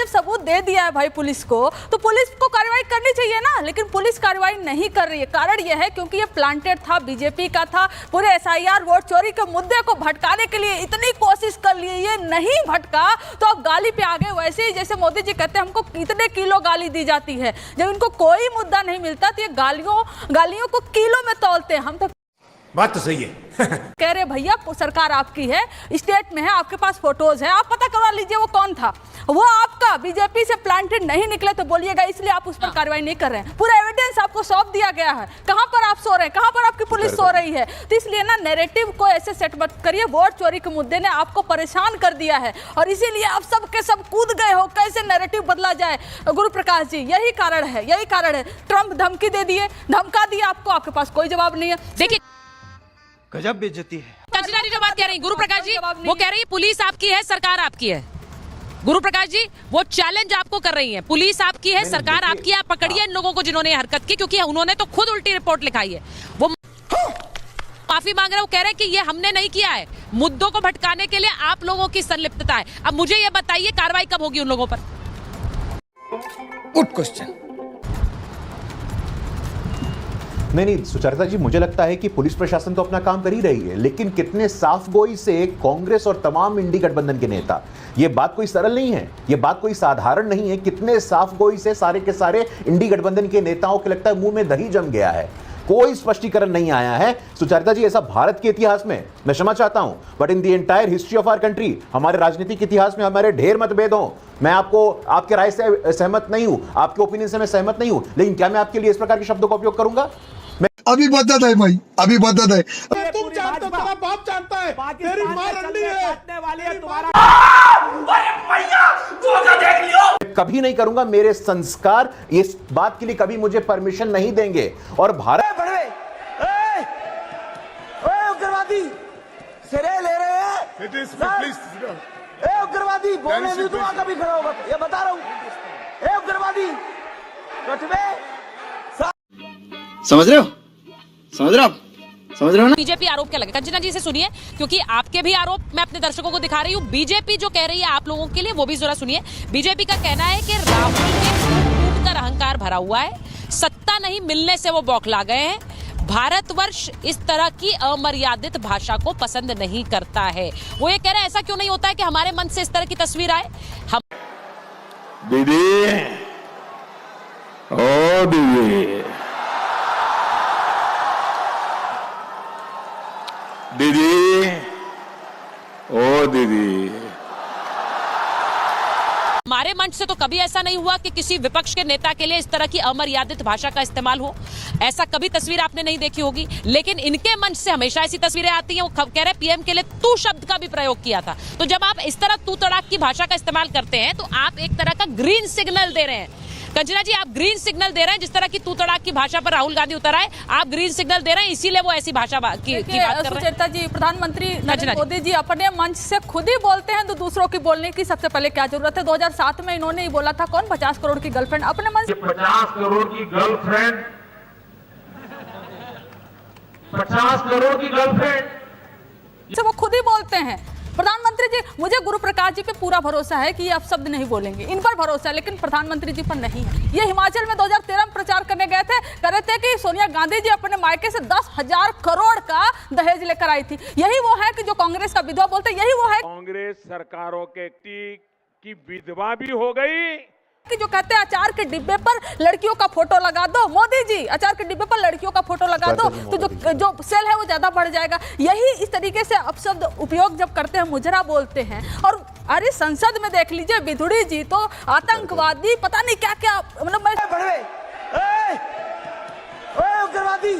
जब सबूत दे दिया है भाई पुलिस को, तो पुलिस को कार्रवाई करनी चाहिए ना, लेकिन पुलिस कार्रवाई नहीं कर रही है। कारण यह है क्योंकि ये प्लांटेड था, बीजेपी का था, पूरे एसआईआर वोट चोरी के मुद्दे को भटकाने के लिए इतनी कोशिश कर ली, ये नहीं भटका तो अब गाली पे आ गए। वैसे ही जैसे मोदी जी कहते हैं हमको कितने किलो गाली दी जाती है, जब इनको कोई मुद्दा नहीं मिलता तो ये गालियों को किलो में तौलते हैं। हम तो बात तो सही है। कह रहे भैया सरकार आपकी है, स्टेट में है, आपके पास फोटोज है, आप पता करवा लीजिए वो कौन था। वो आपका बीजेपी से प्लांटेड नहीं निकले तो बोलिएगा, इसलिए आप उस पर कार्रवाई नहीं कर रहे हैं। पूरा एविडेंस आपको सौंप दिया गया है, कहां पर आप सो रहे हैं, कहां पर आपकी पुलिस सो रही है। तो इसलिए ना नैरेटिव को ऐसे सेट मत करिए। वोट चोरी के मुद्दे ने आपको परेशान कर दिया है और इसीलिए आप सब के सब कूद गए हो कैसे नैरेटिव बदला जाए। गुरु प्रकाश जी यही कारण है, यही कारण है। ट्रंप धमकी दे दिए, धमका दिया आपको, आपके पास कोई जवाब नहीं है। देखिए गजब बेइज्जती है। कंचना जी जो बात कह रही है, गुरु प्रकाश जी वो कह रही है पुलिस आपकी है, सरकार आपकी है। गुरु प्रकाश जी वो चैलेंज आपको कर रही है, पुलिस आपकी है, सरकार आपकी है। आप पकड़िए इन लोगों को जिन्होंने हरकत की, क्योंकि उन्होंने तो खुद उल्टी रिपोर्ट लिखाई है। वो माफी मांग रहे हैं, वो कह रहे हैं कि ये हमने नहीं किया है, मुद्दों को भटकाने के लिए आप लोगों की संलिप्तता है। अब मुझे ये बताइए कार्रवाई कब होगी उन लोगों पर? Good question. नहीं सुचरिता जी, मुझे लगता है कि पुलिस प्रशासन तो अपना काम कर ही रही है, लेकिन कितने साफ गोई से कांग्रेस और तमाम इंडी गठबंधन के नेता, ये बात कोई सरल नहीं है, ये बात कोई साधारण नहीं है। कितने साफ गोई से सारे के सारे इंडी गठबंधन के नेताओं के लगता है मुंह में दही जम गया है, कोई स्पष्टीकरण नहीं आया है। सुचरिता जी, ऐसा भारत के इतिहास में, मैं क्षमा चाहता हूं, but in the entire history of our country, हमारे राजनीतिक इतिहास में हमारे ढेर मतभेद हों, मैं आपको आपके राय से सहमत नहीं हूं, आपके ओपिनियन से मैं सहमत नहीं हूं, लेकिन क्या मैं आपके लिए इस प्रकार के शब्दों का उपयोग करूंगा? अभी बदत है भाई, अभी बदत है। तुम जानते हो, तुम्हारा बाप जानता है, तेरी मां रंडी है। देख लियो। कभी नहीं करूंगा, मेरे संस्कार इस बात के लिए कभी मुझे परमिशन नहीं देंगे। और भारत उग्रवादी सिरे ले रहे हैं, उग्रवादी बोलने भी तो कभी खड़ा होगा, ये बता रहा हूँ। उग्रवादी समझ रहे हो, समझ रहे हो ना? बीजेपी आरोप क्या लगे? कंचना जी से सुनिए, क्योंकि आपके भी आरोप मैं अपने दर्शकों को दिखा रही हूँ। बीजेपी जो कह रही है आप लोगों के लिए, वो भी जरा सुनिए। बीजेपी का कहना है कि राहुल के फूट कर अहंकार भरा हुआ है, सत्ता नहीं मिलने से वो बौखला गए हैं, भारतवर्ष इस तरह की अमर्यादित भाषा को पसंद नहीं करता है। वो ये कह रहे हैं ऐसा क्यों नहीं होता है कि हमारे मन से इस तरह की तस्वीर आए। हम दीदी, ओ दीदी, दीदी, ओ दीदी, हमारे मंच से तो कभी ऐसा नहीं हुआ कि किसी विपक्ष के नेता के लिए इस तरह की अमर्यादित भाषा का इस्तेमाल हो। ऐसा कभी तस्वीर आपने नहीं देखी होगी, लेकिन इनके मंच से हमेशा ऐसी तस्वीरें आती हैं। वो कह रहे पीएम के लिए तू शब्द का भी प्रयोग किया था। तो जब आप इस तरह तू तड़ाक की भाषा का इस्तेमाल करते हैं तो आप एक तरह का ग्रीन सिग्नल दे रहे हैं। कंचना जी, आप ग्रीन सिग्नल दे रहे हैं, जिस तरह की तू तड़ाक की भाषा पर राहुल गांधी उतर आए, आप ग्रीन सिग्नल दे रहे हैं, इसीलिए वो ऐसी भाषा की बात कर रहे हैं। सुचरिता जी, प्रधानमंत्री नरेंद्र मोदी जी अपने मंच से खुद ही बोलते हैं तो दूसरों की बोलने की सबसे पहले क्या जरूरत है? 2007 में इन्होंने ही बोला था, कौन 50 करोड़ की गर्लफ्रेंड अपने मंच से, 50 करोड़ की गर्लफ्रेंड, 50 करोड़ की गर्लफ्रेंड से वो खुद ही बोलते हैं। प्रधानमंत्री जी, मुझे गुरु प्रकाश जी पे पूरा भरोसा है कि ये अब शब्द नहीं बोलेंगे, इन पर भरोसा है, लेकिन प्रधानमंत्री जी पर नहीं है। ये हिमाचल में 2013 में प्रचार करने गए थे, कह रहे थे कि सोनिया गांधी जी अपने मायके से 10,000 करोड़ का दहेज लेकर आई थी। यही वो है कि जो कांग्रेस का विधवा बोलते, यही वो है कांग्रेस सरकारों के की विधवा भी हो गई कि जो कहते हैं अचार के डिब्बे पर लड़कियों का फोटो लगा दो। मोदी जी, अचार के डिब्बे पर लड़कियों का फोटो लगा दो तो जो सेल है वो ज्यादा बढ़ जाएगा। यही इस तरीके से अपशब्द उपयोग जब करते हैं, मुजरा बोलते हैं। और अरे संसद में देख लीजिए, विधुड़ी जी तो आतंकवादी पता नहीं क्या क्या, मतलब मैं उग्रवादी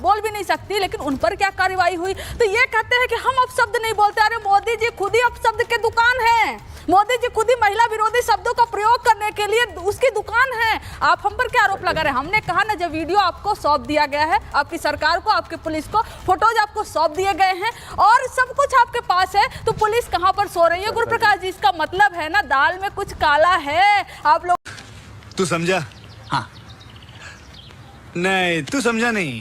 बोल भी नहीं सकती, लेकिन उन पर क्या कार्रवाई हुई। तो ये कहते हैं कि हम अपशब्द नहीं बोलते। अरे मोदी जी खुद ही अपशब्द के दुकान है, मोदी जी खुद ही महिला विरोधी शब्दों का प्रयोग करने के लिए उसकी दुकान है। आप हम पर क्या आरोप लगा रहे हैं? हमने कहा ना, जब वीडियो आपको सौंप दिया गया है, आपकी सरकार को, आपकी पुलिस को, फोटोज आपको सौंप दिए गए हैं और सब कुछ आपके पास है, तो पुलिस कहां पर सो रही है? गुरु प्रकाश जी, इसका मतलब है ना, दाल में कुछ काला है। आप लोग तू समझा? हाँ, नहीं तू समझा नहीं।